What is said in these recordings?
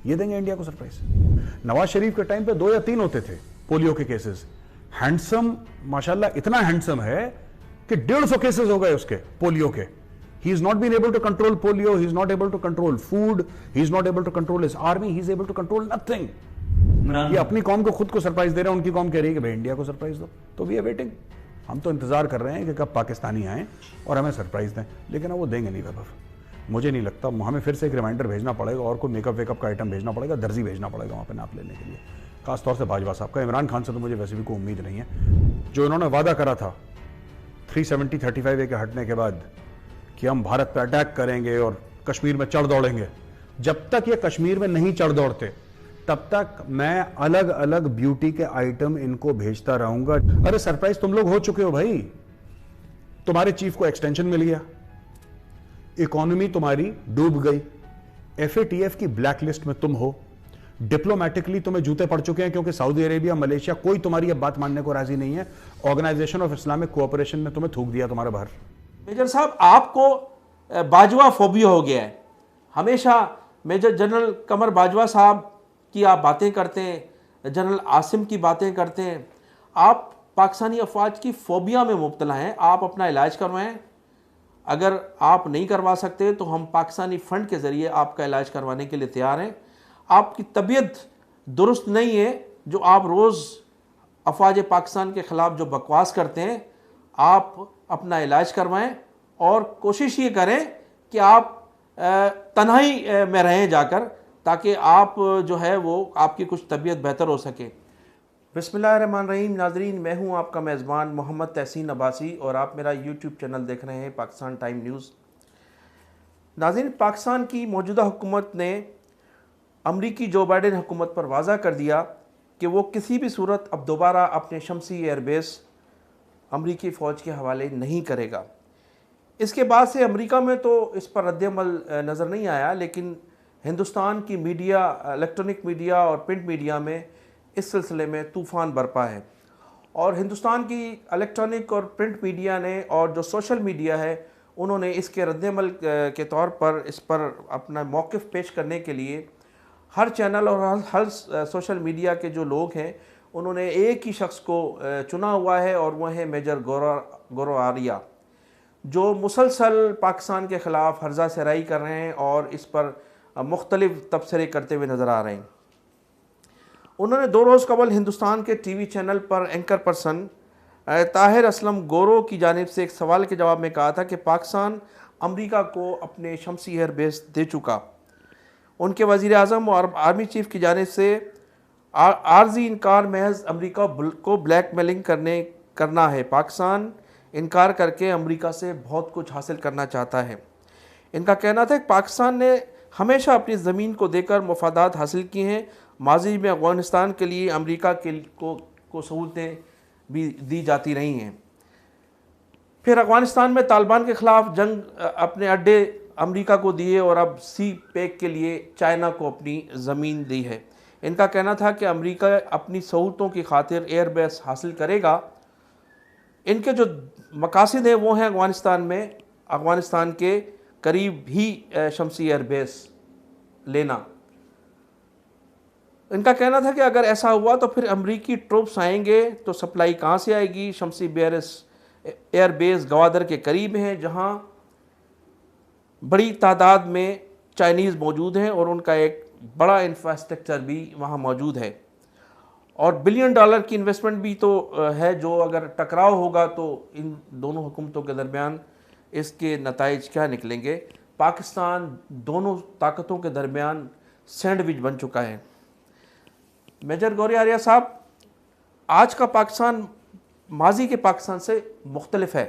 ये देंगे इंडिया को सरप्राइज। नवाज शरीफ के टाइम पे 2 या 3 होते थे पोलियो के केसेस। हैंडसम माशाल्लाह इतना हैंडसम है कि 150 केसेस हो गए उसके पोलियो के। He is not been able to control polio, he is not able to control food, he is not able to control his army, he is able to control nothing. ये अपनी कौम को खुद को सरप्राइज दे रहे हैं, उनकी कौम कह रही है कि भाई इंडिया को सरप्राइज दो। तो वी आर वेटिंग, हम तो इंतजार कर रहे हैं कि कब पाकिस्तानी आए और हमें सरप्राइज दें, लेकिन वो देंगे नहीं वैभव। मुझे नहीं लगता, हमें फिर से एक रिमाइंडर भेजना पड़ेगा और कोई मेकअप वेकअप का आइटम भेजना पड़ेगा, दर्जी भेजना पड़ेगा वहाँ पे नाप लेने के लिए, खासतौर से बाजवा साहब का। इमरान खान से तो मुझे वैसे भी कोई उम्मीद नहीं है। जो इन्होंने वादा करा था 370-35A के हटने के बाद कि हम भारत पर अटैक करेंगे और कश्मीर में चढ़ दौड़ेंगे, जब तक ये कश्मीर में नहीं चढ़ दौड़ते तब तक मैं अलग अलग ब्यूटी के आइटम इनको भेजता रहूंगा। अरे सरप्राइज तुम लोग हो चुके हो भाई, तुम्हारे चीफ को एक्सटेंशन मिल गया, इकोनॉमी तुम्हारी डूब गई, FATF की ब्लैकलिस्ट में तुम हो, डिप्लोमेटिकली तुम्हें जूते पड़ चुके हैं क्योंकि सऊदी अरेबिया, मलेशिया कोई तुम्हारी अब बात मानने को राजी नहीं है। ऑर्गेनाइजेशन ऑफ इस्लामिक कोऑपरेशन ने तुम्हें थूक दिया तुम्हारे बाहर। मेजर साहब, आपको बाजवा फोबिया हो गया है। हमेशा मेजर जनरल कमर बाजवा साहब की आप बातें करते हैं, जनरल आसिम की बातें करते हैं, आप पाकिस्तानी अफवाज की फोबिया में मुब्तला हैं। आप अपना इलाज करवाएं, अगर आप नहीं करवा सकते तो हम पाकिस्तानी फ़ंड के ज़रिए आपका इलाज करवाने के लिए तैयार हैं। आपकी तबीयत दुरुस्त नहीं है, जो आप रोज़ अफवाज पाकिस्तान के ख़िलाफ़ जो बकवास करते हैं, आप अपना इलाज करवाएं और कोशिश ये करें कि आप तन्हाई में रहें जाकर, ताकि आप जो है वो आपकी कुछ तबीयत बेहतर हो सके। बिस्मिल्लाहिर्रहमानिर्रहीम। नाज़रीन, मैं हूं आपका मेज़बान मोहम्मद तहसीन अब्बासी और आप मेरा यूट्यूब चैनल देख रहे हैं पाकिस्तान टाइम न्यूज़। नाज़रीन, पाकिस्तान की मौजूदा हुकूमत ने अमरीकी जो बाइडेन हुकूमत पर वाज़ा कर दिया कि वो किसी भी सूरत अब दोबारा अपने शमसी एयरबेस अमरीकी फ़ौज के हवाले नहीं करेगा। इसके बाद से अमेरिका में तो इस पर रद्द-ए-अमल नज़र नहीं आया, लेकिन हिंदुस्तान की मीडिया, इलेक्ट्रॉनिक मीडिया और प्रिंट मीडिया में इस सिलसिले में तूफ़ान बरपा है। और हिंदुस्तान की इलेक्ट्रॉनिक और प्रिंट मीडिया ने और जो सोशल मीडिया है, उन्होंने इसके रद्द-ए-अमल के तौर पर इस पर अपना मौक़िफ़ पेश करने के लिए हर चैनल और हर सोशल मीडिया के जो लोग हैं, उन्होंने एक ही शख्स को चुना हुआ है और वह है मेजर गौरव आर्या, जो मुसलसल पाकिस्तान के ख़िलाफ़ हर्जा सराई कर रहे हैं और इस पर मुख्तलिफ तबसरे करते हुए नज़र आ रहे हैं। उन्होंने 2 रोज़ कबल हिंदुस्तान के टीवी चैनल पर एंकर पर्सन ताहिर असलम गोरो की जानिब से एक सवाल के जवाब में कहा था कि पाकिस्तान अमरीका को अपने शमसी एयर बेस दे चुका। उनके वज़ीर आज़म और आर्मी चीफ की जानिब से आर्जी इनकार महज अमरीका को ब्लैकमेलिंग करना है। पाकिस्तान इनकार करके अमरीका से बहुत कुछ हासिल करना चाहता है। इनका कहना था कि पाकिस्तान ने हमेशा अपनी ज़मीन को देकर मफादात हासिल की हैं। माजी में अफ़गानिस्तान के लिए अमरीका को सहूलतें भी दी जाती रही हैं। फिर अफ़गानिस्तान में तालिबान के ख़िलाफ़ जंग अपने अड्डे अमरीका को दिए और अब सी पैक के लिए चाइना को अपनी ज़मीन दी है। इनका कहना था कि अमरीका अपनी सहूलतों की खातिर एयरबेस हासिल करेगा। इनके जो मकासद हैं वो हैं अफ़गानिस्तान में अफ़गानिस्तान के करीब ही शमसी एयरबेस लेना। इनका कहना था कि अगर ऐसा हुआ तो फिर अमरीकी ट्रूप्स आएंगे तो सप्लाई कहाँ से आएगी। शमसी एयरबेस गवादर के करीब हैं, जहाँ बड़ी तादाद में चाइनीज़ मौजूद हैं और उनका एक बड़ा इंफ्रास्ट्रक्चर भी वहाँ मौजूद है और $1 बिलियन की इन्वेस्टमेंट भी तो है, जो अगर टकराव होगा तो इन दोनों हुकूमतों के दरमियान इसके नताइज क्या निकलेंगे। पाकिस्तान दोनों ताकतों के दरमियान सैंडविच बन चुका है। मेजर गौरव आर्या साहब, आज का पाकिस्तान माजी के पाकिस्तान से मुख्तलिफ है।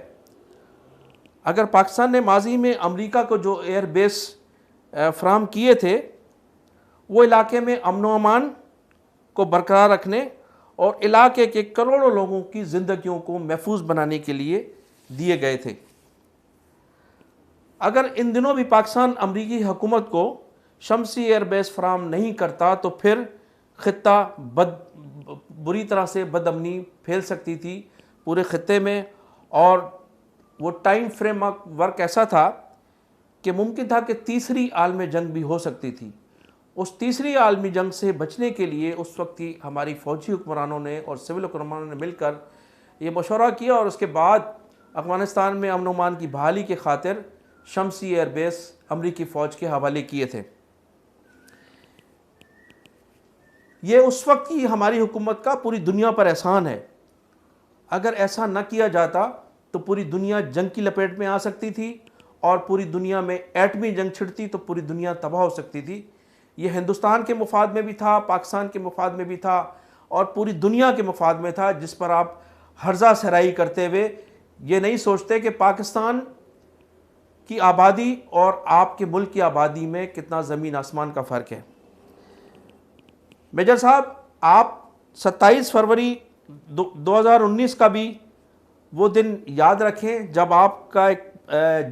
अगर पाकिस्तान ने माजी में अमरीका को जो एयरबेस फ्राहम किए थे, वो इलाके में अमन व अमान को बरकरार रखने और इलाके के करोड़ों लोगों की ज़िंदगियों को महफूज बनाने के लिए दिए गए थे। अगर इन दिनों भी पाकिस्तान अमरीकी हुकूमत को शमसी एयरबेस फ्राहम नहीं करता तो फिर ख़ित्ता बुरी तरह से बदअमनी फैल सकती थी पूरे ख़ित्ते में, और वो टाइम फ्रेम वर्क ऐसा था कि मुमकिन था कि तीसरी आलमी जंग भी हो सकती थी। उस तीसरी आलमी जंग से बचने के लिए उस वक्त की हमारी फ़ौजी हुक्मरानों ने और सिविल हुक्मरानों ने मिलकर ये मशवरा किया और उसके बाद अफ़गानिस्तान में अमन अमान की बहाली के खातिर शमसी एयरबेस अमरीकी फ़ौज के हवाले किए थे। ये उस वक्त की हमारी हुकूमत का पूरी दुनिया पर एहसान है। अगर ऐसा न किया जाता तो पूरी दुनिया जंग की लपेट में आ सकती थी और पूरी दुनिया में एटमी जंग छिड़ती तो पूरी दुनिया तबाह हो सकती थी। ये हिंदुस्तान के मुफाद में भी था, पाकिस्तान के मुफाद में भी था और पूरी दुनिया के मुफाद में था, जिस पर आप हर्जा सहराई करते हुए ये नहीं सोचते कि पाकिस्तान की आबादी और आपके मुल्क की आबादी में कितना ज़मीन आसमान का फ़र्क है। मेजर साहब, आप 27 फरवरी 2019 का भी वो दिन याद रखें जब आपका एक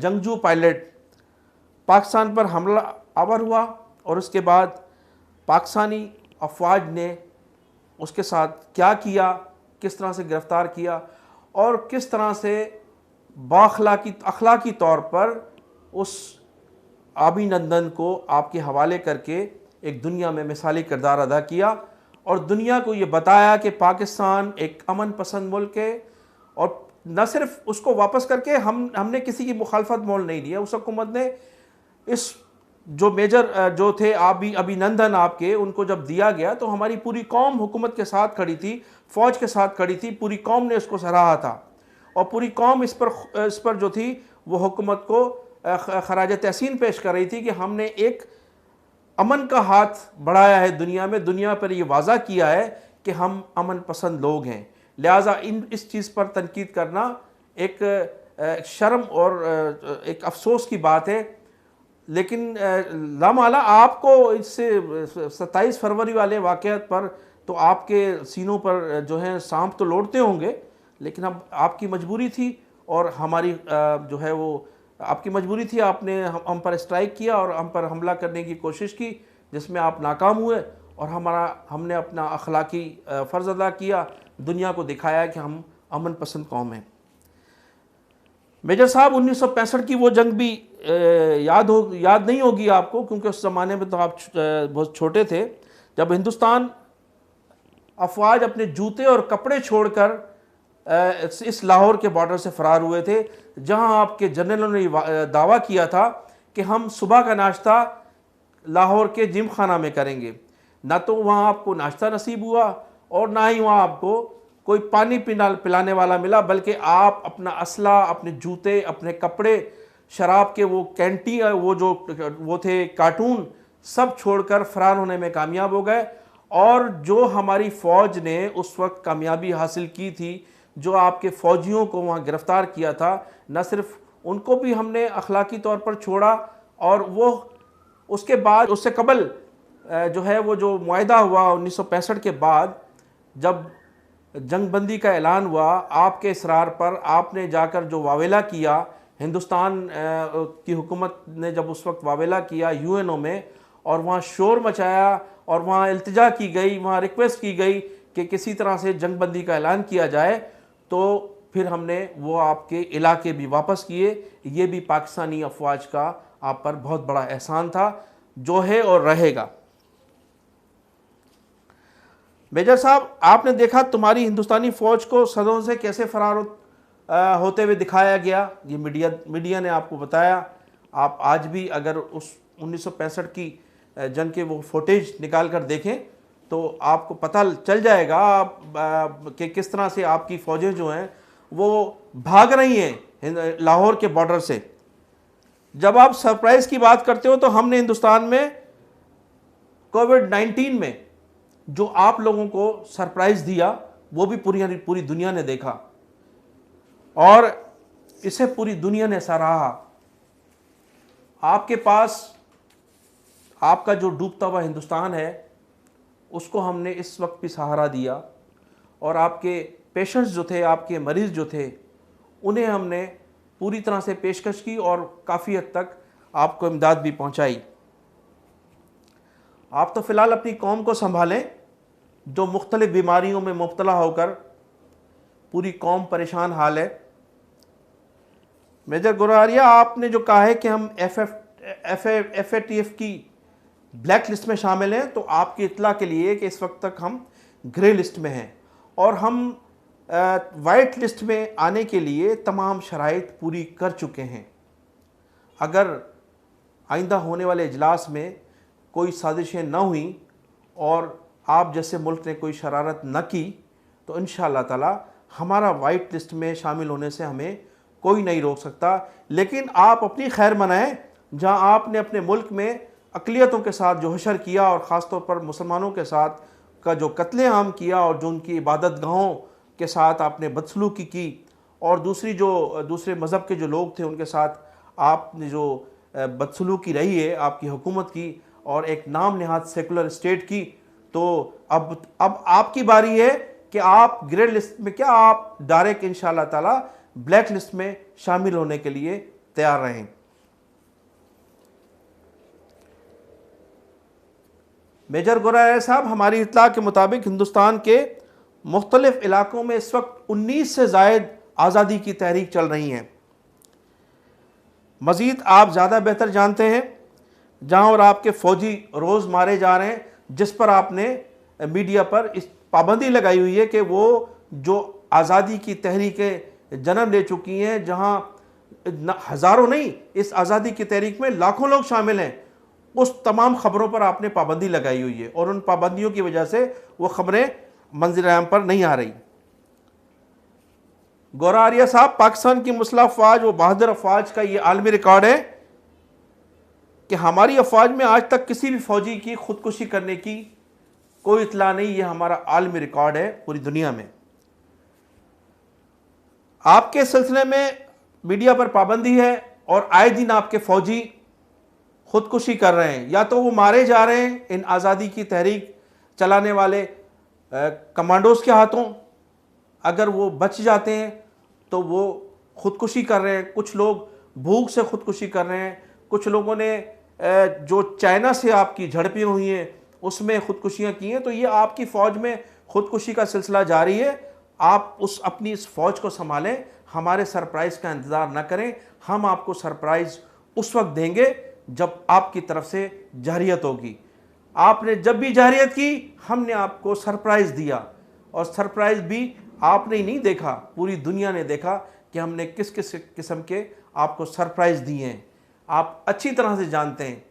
जंगजू पायलट पाकिस्तान पर हमला आवर हुआ और उसके बाद पाकिस्तानी अफवाज ने उसके साथ क्या किया, किस तरह से गिरफ़्तार किया और किस तरह से अखलाकी तौर पर उस अभिनंदन को आपके हवाले करके एक दुनिया में मिसाली किरदार अदा किया और दुनिया को ये बताया कि पाकिस्तान एक अमन पसंद मुल्क है। और न सिर्फ उसको वापस करके हमने किसी की मुखालफत मोल नहीं लिया, उस हुकूमत ने इस जो मेजर जो थे आप भी अभिनंदन आपके उनको जब दिया गया तो हमारी पूरी कौम हुकूमत के साथ खड़ी थी, फ़ौज के साथ खड़ी थी, पूरी कौम ने उसको सराहा था और पूरी कौम इस पर जो थी वो हुकूमत को खराज तहसीन पेश कर रही थी कि हमने एक अमन का हाथ बढ़ाया है दुनिया में, दुनिया पर ये वाज़ा किया है कि हम अमन पसंद लोग हैं। लिहाजा इस चीज़ पर तनकीद करना एक शर्म और एक अफसोस की बात है। लेकिन लामाला आपको इससे 27 फरवरी वाले वाक़यात पर तो आपके सीनों पर जो है सांप तो लौटते होंगे, लेकिन अब आपकी मजबूरी थी और हमारी जो है वो आपकी मजबूरी थी। आपने हम पर स्ट्राइक किया और हम पर हमला करने की कोशिश की, जिसमें आप नाकाम हुए और हमने अपना अखलाकी फ़र्ज़ अदा किया, दुनिया को दिखाया कि हम अमन पसंद कौम हैं। मेजर साहब, 1965 की वो जंग भी याद नहीं होगी आपको, क्योंकि उस ज़माने में तो आप बहुत छोटे थे, जब हिंदुस्तान अफवाज अपने जूते और कपड़े छोड़कर इस लाहौर के बॉर्डर से फ़रार हुए थे, जहां आपके जनरलों ने दावा किया था कि हम सुबह का नाश्ता लाहौर के जिम खाना में करेंगे। ना तो वहाँ आपको नाश्ता नसीब हुआ और ना ही वहाँ आपको कोई पानी पिलाने वाला मिला, बल्कि आप अपना असला, अपने जूते, अपने कपड़े, शराब के वो कैंटी वो थे कार्टून, सब छोड़कर फ़रार होने में कामयाब हो गए। और जो हमारी फ़ौज ने उस वक्त कामयाबी हासिल की थी, जो आपके फ़ौजियों को वहाँ गिरफ़्तार किया था, न सिर्फ उनको भी हमने अखलाकी तौर पर छोड़ा और वो उसके बाद उससे कबल जो है वो जो मुआहदा हुआ 1965 के बाद, जब जंगबंदी का ऐलान हुआ, आपके इसरार पर आपने जाकर जो वावेला किया, हिंदुस्तान की हुकूमत ने जब उस वक्त वावेला किया यूएनओ में और वहाँ शोर मचाया और वहाँ इल्तिजा की गई, वहाँ रिक्वेस्ट की गई कि किसी तरह से जंगबंदी का ऐलान किया जाए, तो फिर हमने वो आपके इलाके भी वापस किए। ये भी पाकिस्तानी अफवाज का आप पर बहुत बड़ा एहसान था, जो है और रहेगा। मेजर साहब, आपने देखा तुम्हारी हिंदुस्तानी फ़ौज को सदों से कैसे फ़रार होते हुए दिखाया गया, ये मीडिया ने आपको बताया। आप आज भी अगर उस 1965 की जंग के वो फुटेज निकाल कर देखें तो आपको पता चल जाएगा कि किस तरह से आपकी फ़ौजें जो हैं वो भाग रही हैं लाहौर के बॉर्डर से। जब आप सरप्राइज़ की बात करते हो तो हमने हिंदुस्तान में कोविड-19 में जो आप लोगों को सरप्राइज़ दिया, वो भी पूरी दुनिया ने देखा और इसे पूरी दुनिया ने सराहा। आपके पास आपका जो डूबता हुआ हिंदुस्तान है, उसको हमने इस वक्त भी सहारा दिया और आपके पेशेंट्स जो थे, आपके मरीज़ जो थे, उन्हें हमने पूरी तरह से पेशकश की और काफ़ी हद तक आपको इमदाद भी पहुंचाई। आप तो फ़िलहाल अपनी कौम को संभालें, जो मुख्तलिफ़ बीमारियों में मुब्तला होकर पूरी कौम परेशान हाल है। मेजर गुरारिया, आपने जो कहा है कि हम FATF की ब्लैक लिस्ट में शामिल हैं, तो आपकी इत्तला के लिए कि इस वक्त तक हम ग्रे लिस्ट में हैं और हम वाइट लिस्ट में आने के लिए तमाम शराइत पूरी कर चुके हैं। अगर आइंदा होने वाले इजलास में कोई साजिशें न हुई और आप जैसे मुल्क ने कोई शरारत न की तो इंशाअल्लाह ताला हमारा वाइट लिस्ट में शामिल होने से हमें कोई नहीं रोक सकता। लेकिन आप अपनी खैर मनाएं, जहां आपने अपने मुल्क में अक़लियतों के साथ जो हशर किया और ख़ास तौर पर मुसलमानों के साथ का जो कत्लेआम किया और जो उनकी इबादत गाहों के साथ आपने बदसलूकी की और दूसरे मज़हब के जो लोग थे उनके साथ आपने जो बदसलूकी रही है आपकी हुकूमत की और एक नाम नहाद सेकुलर स्टेट की, तो अब आपकी बारी है कि आप ग्रे लिस्ट में क्या, आप डायरेक्ट इंशाअल्लाह ताला ब्लैक लिस्ट में शामिल होने के लिए तैयार रहें। मेजर गोराया साहब, हमारी इत्तला के मुताबिक हिंदुस्तान के मुख्तलिफ इलाकों में इस वक्त 19 से ज़ायद आज़ादी की तहरीक चल रही हैं। मज़ीद आप ज़्यादा बेहतर जानते हैं, जहां और आपके फ़ौजी रोज़ मारे जा रहे हैं, जिस पर आपने मीडिया पर इस पाबंदी लगाई हुई है कि वो जो आज़ादी की तहरीकें जन्म ले चुकी हैं, जहां हज़ारों नहीं, इस आज़ादी की तहरीक में लाखों लोग शामिल हैं, उस तमाम ख़बरों पर आपने पाबंदी लगाई हुई है और उन पाबंदियों की वजह से वो ख़बरें मंज़िल-ए-आम पर नहीं आ रही। गोरा आर्या साहब, पाकिस्तान की मुस्लिह अफवाज व बहादुर अफवाज का ये आलमी रिकॉर्ड है कि हमारी अफवाज में आज तक किसी भी फ़ौजी की खुदकुशी करने की कोई इत्तला नहीं। ये हमारा आलमी रिकॉर्ड है पूरी दुनिया में। आपके सिलसिले में मीडिया पर पाबंदी है और आए दिन आपके फ़ौजी खुदकुशी कर रहे हैं, या तो वो मारे जा रहे हैं इन आज़ादी की तहरीक चलाने वाले कमांडोज के हाथों, अगर वो बच जाते हैं तो वो खुदकुशी कर रहे हैं। कुछ लोग भूख से खुदकुशी कर रहे हैं, कुछ लोगों ने जो चाइना से आपकी झड़पें हुई हैं उसमें खुदकुशियाँ की हैं। तो ये आपकी फ़ौज में खुदकुशी का सिलसिला जारी है। आप अपनी इस फ़ौज को संभालें, हमारे सरप्राइज़ का इंतज़ार न करें। हम आपको सरप्राइज़ उस वक्त देंगे जब आपकी तरफ से जारियत होगी। आपने जब भी जारियत की हमने आपको सरप्राइज़ दिया, और सरप्राइज़ भी आपने ही नहीं देखा, पूरी दुनिया ने देखा कि हमने किस किस किस्म के आपको सरप्राइज़ दिए हैं। आप अच्छी तरह से जानते हैं।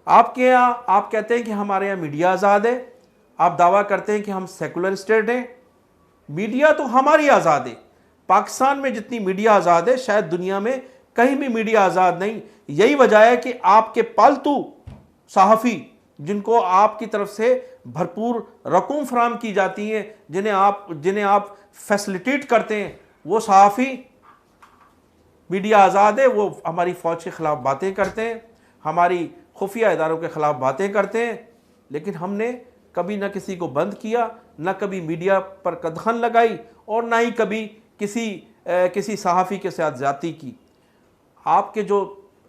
आपके यहाँ आप कहते हैं कि हमारे यहाँ मीडिया आज़ाद है, आप दावा करते हैं कि हम सेकुलर स्टेट हैं। मीडिया तो हमारी आज़ाद है। पाकिस्तान में जितनी मीडिया आज़ाद है शायद दुनिया में कहीं भी मीडिया आज़ाद नहीं। यही वजह है कि आपके पालतू सहाफ़ी, जिनको आपकी तरफ से भरपूर रकूम फराम की जाती है, जिन्हें आप फैसिलिटेट करते हैं, वो सहाफ़ी मीडिया आज़ाद है। वो हमारी फ़ौज के ख़िलाफ़ बातें करते हैं, हमारी खुफिया इदारों के ख़िलाफ़ बातें करते हैं, लेकिन हमने कभी ना किसी को बंद किया, ना कभी मीडिया पर कदखन लगाई और ना ही कभी किसी सहाफ़ी के साथ ज़्यादती की। आपके जो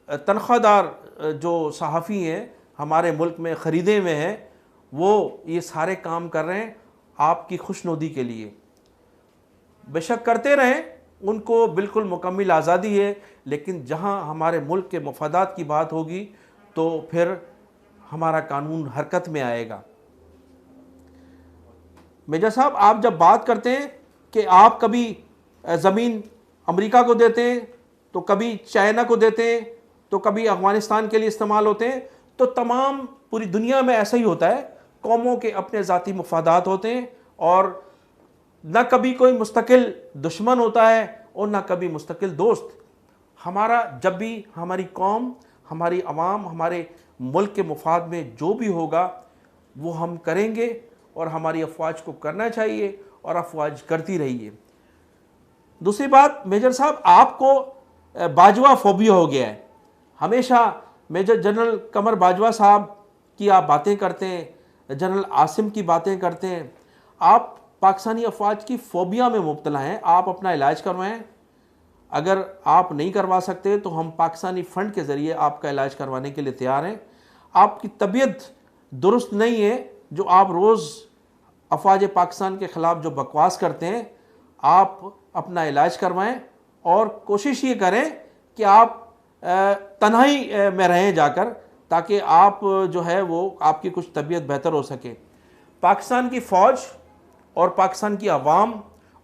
तनख्वाहदार जो सहाफ़ी हैं हमारे मुल्क में ख़रीदे हुए हैं, वो ये सारे काम कर रहे हैं आपकी खुशनुदी के लिए। बेशक करते रहें, उनको बिल्कुल मुकम्मल आज़ादी है, लेकिन जहां हमारे मुल्क के मफादात की बात होगी तो फिर हमारा कानून हरकत में आएगा। मेजर साहब, आप जब बात करते हैं कि आप कभी ज़मीन अमेरिका को देते हैं, तो कभी चाइना को देते हैं, तो कभी अफ़गानिस्तान के लिए इस्तेमाल होते हैं, तो तमाम पूरी दुनिया में ऐसा ही होता है। कौमों के अपने ज़ाती मफादात होते हैं और न कभी कोई मुस्तकिल दुश्मन होता है और न कभी मुस्तकिल दोस्त। हमारा जब भी हमारी कौम, हमारी अवाम, हमारे मुल्क के मफाद में जो भी होगा वो हम करेंगे और हमारी अफवाज को करना चाहिए और अफवाज करती रही है। दूसरी बात मेजर साहब, आपको बाजवा फोबिया हो गया है। हमेशा मेजर जनरल कमर बाजवा साहब की आप बातें करते हैं, जनरल आसिम की बातें करते हैं। आप पाकिस्तानी अफवाज की फोबिया में मुब्तला हैं। आप अपना इलाज करवाएं। अगर आप नहीं करवा सकते तो हम पाकिस्तानी फ़ंड के ज़रिए आपका इलाज करवाने के लिए तैयार हैं। आपकी तबीयत दुरुस्त नहीं है, जो आप रोज़ अफवाज पाकिस्तान के ख़िलाफ़ जो बकवास करते हैं, आप अपना इलाज करवाएं और कोशिश ये करें कि आप तन्हाई में रहें जाकर, ताकि आप जो है वो आपकी कुछ तबीयत बेहतर हो सके। पाकिस्तान की फ़ौज और पाकिस्तान की आवाम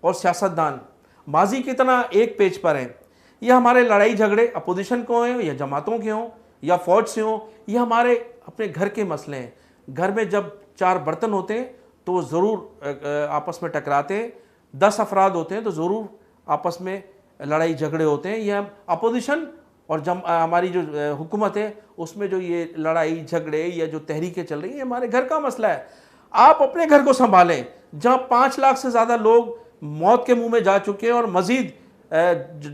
और सियासतदान माजी की तरह एक पेज पर हैं। यह हमारे लड़ाई झगड़े अपोजिशन को हों या जमातों के हों या फ़ौज से हों, यह हमारे अपने घर के मसले हैं। घर में जब 4 बर्तन होते हैं तो वो ज़रूर आपस में टकराते हैं, 10 अफराद होते हैं तो ज़रूर आपस में लड़ाई झगड़े होते हैं। यह अपोजिशन और हमारी जो हुकूमत है उसमें जो ये लड़ाई झगड़े या जो तहरीकें चल रही हैं, हमारे घर का मसला है। आप अपने घर को संभालें, जहाँ 5 लाख से ज़्यादा लोग मौत के मुंह में जा चुके हैं और मज़ीद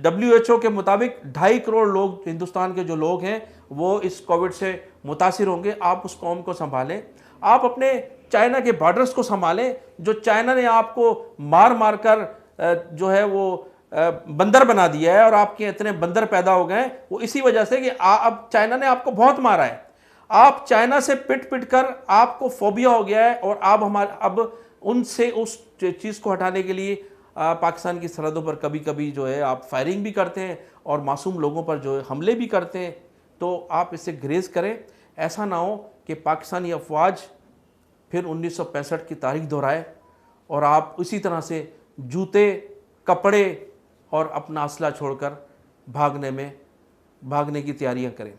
WHO के मुताबिक 2.5 करोड़ लोग, हिंदुस्तान के जो लोग हैं वो इस कोविड से मुतासिर होंगे। आप उस कौम को संभालें, आप अपने चाइना के बॉर्डर्स को संभालें। जो चाइना ने आपको मार मार कर जो है वो बंदर बना दिया है और आपके इतने बंदर पैदा हो गए हैं, वो इसी वजह से कि अब चाइना ने आपको बहुत मारा है। आप चाइना से पिट पिट कर आपको फोबिया हो गया है और आप अब उनसे उस चीज़ को हटाने के लिए पाकिस्तान की सरहदों पर कभी कभी जो है आप फायरिंग भी करते हैं और मासूम लोगों पर जो है हमले भी करते हैं। तो आप इससे ग्रेज करें, ऐसा ना हो कि पाकिस्तानी अफवाज फिर 1965 की तारीख दोहराए और आप उसी तरह से जूते, कपड़े और अपना असला छोड़कर भागने की तैयारियां करें।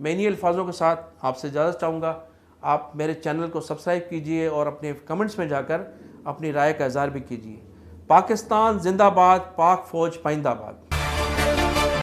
मैं इन्हीं अल्फाजों के साथ आपसे इजाज़त चाहूँगा। आप मेरे चैनल को सब्सक्राइब कीजिए और अपने कमेंट्स में जाकर अपनी राय का इज़हार भी कीजिए। पाकिस्तान जिंदाबाद, पाक फ़ौज पाइंदाबाद।